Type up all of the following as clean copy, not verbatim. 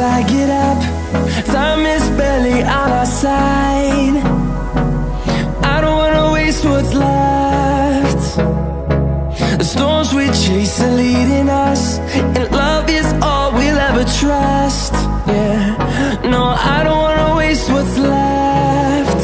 I get up. Time is barely on our side. I don't wanna waste what's left. The storms we chase are leading us, and love is all we'll ever trust. Yeah, no, I don't wanna waste what's left.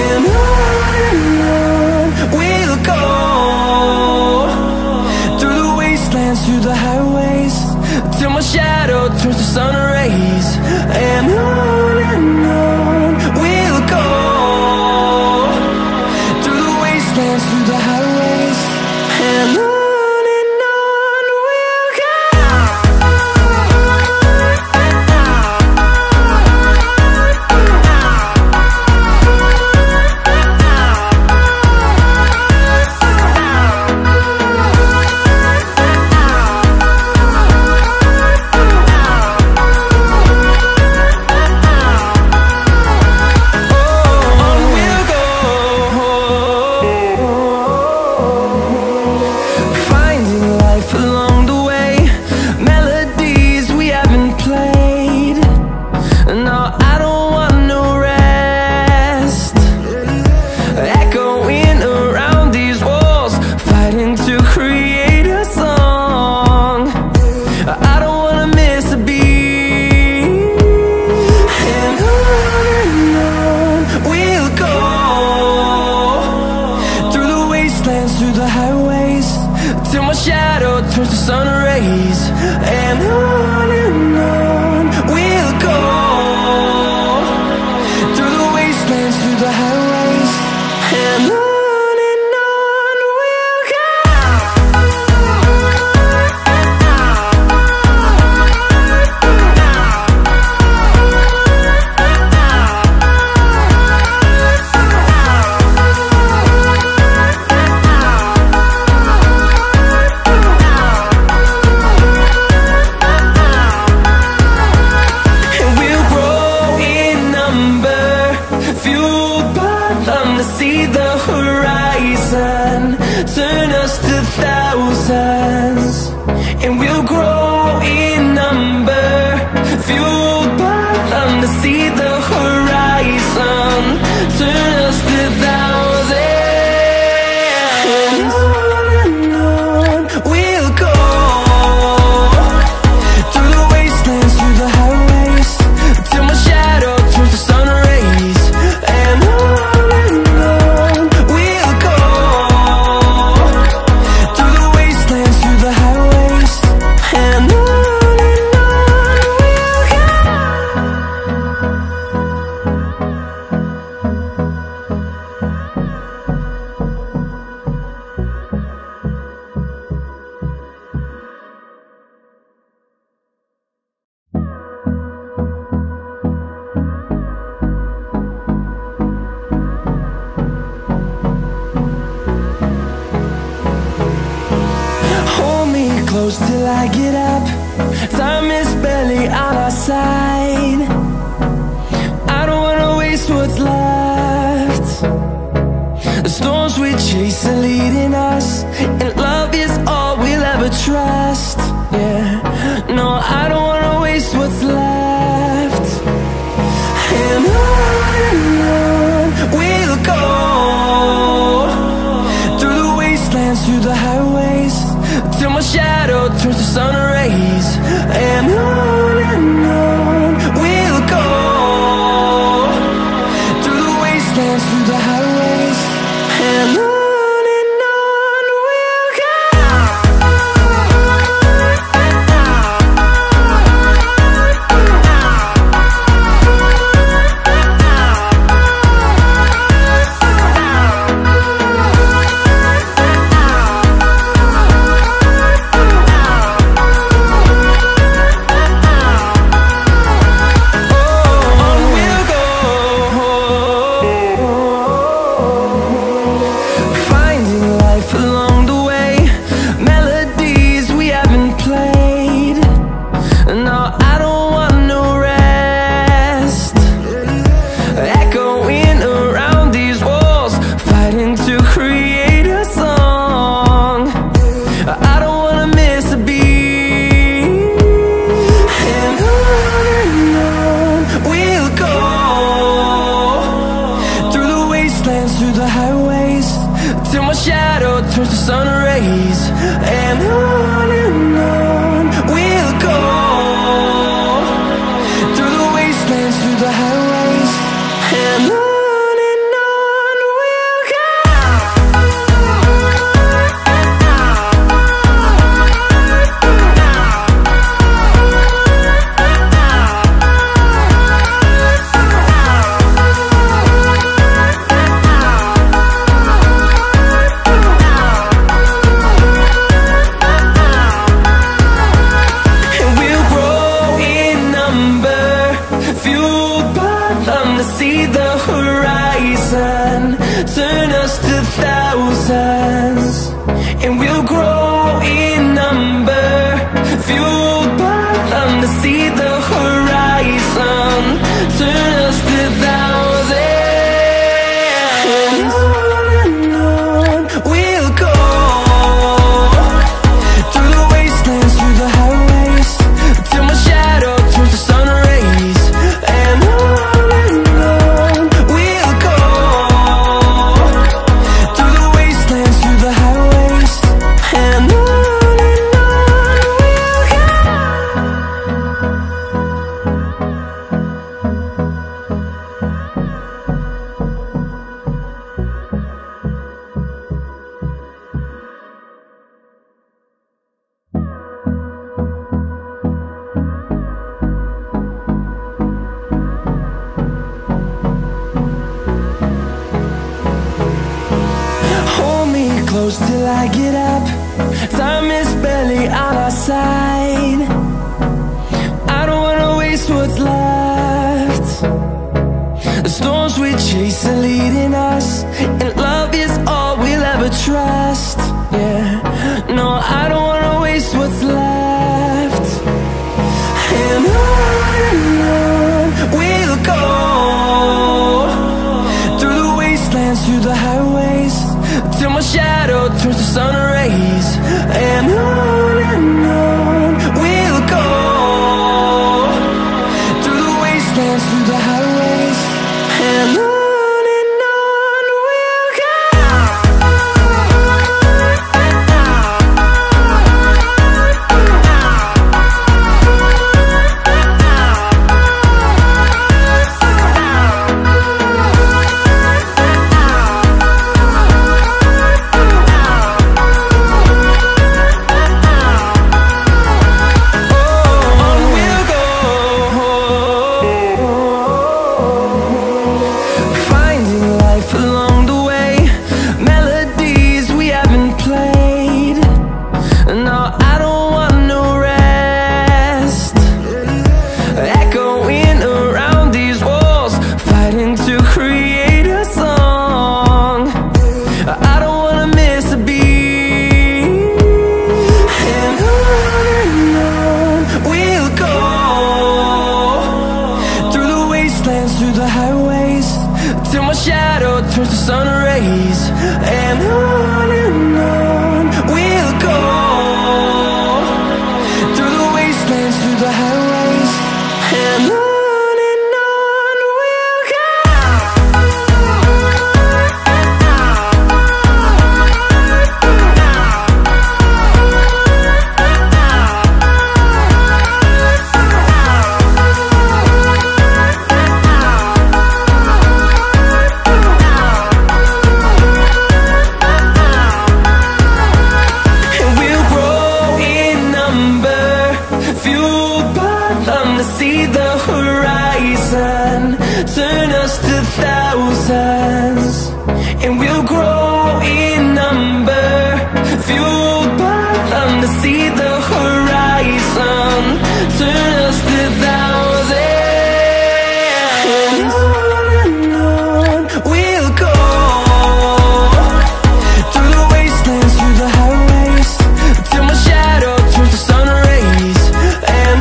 And on we'll go, through the wastelands, through the highways, till my shadow turns to sun rays. And on we'll go, through the wastelands, through the highways, and on. Till I get up, time is barely on our side. I don't wanna waste what's left. The storms we chase are leading us, and love is all we'll ever trust. Yeah, no, I don't wanna waste what's left. And on we'll go, through the wastelands, through the highways, till my shadow turns to sun rays. And on we'll go, through the wastelands, through the highways, and on we'll see the horizon, turn us to thousands, and we'll grow in number, fueled by them to see the horizon, turn us to thousands. And on we'll go, through the wastelands, through the highways, till my shadow turns to sun rays. And on we'll go, through the wastelands, through the highways. And on we'll go. Hold me close till I get up. Time is barely on our side. I don't wanna waste what's left. The storms we chase are leading us, and love is all we'll ever trust. Yeah, no, I don't wanna waste what's left. And on we'll go, through the wastelands, through the highways, till my shadow turns to sun rays. And on we'll go, through the wastelands, through the highways. And on we'll go. Through the highways, till my shadow turns to sun rays. And on we'll go, through the wastelands, through the highways. And on we'll go. See the horizon, turn us to thousands, and we'll grow in number, fueled by them to see the horizon, turn us to thousands. And on we'll go, through the wastelands, through the highways, till my shadow turns to sun rays. And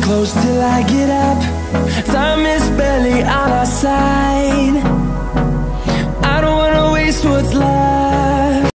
close till I get up. Time is barely on our side.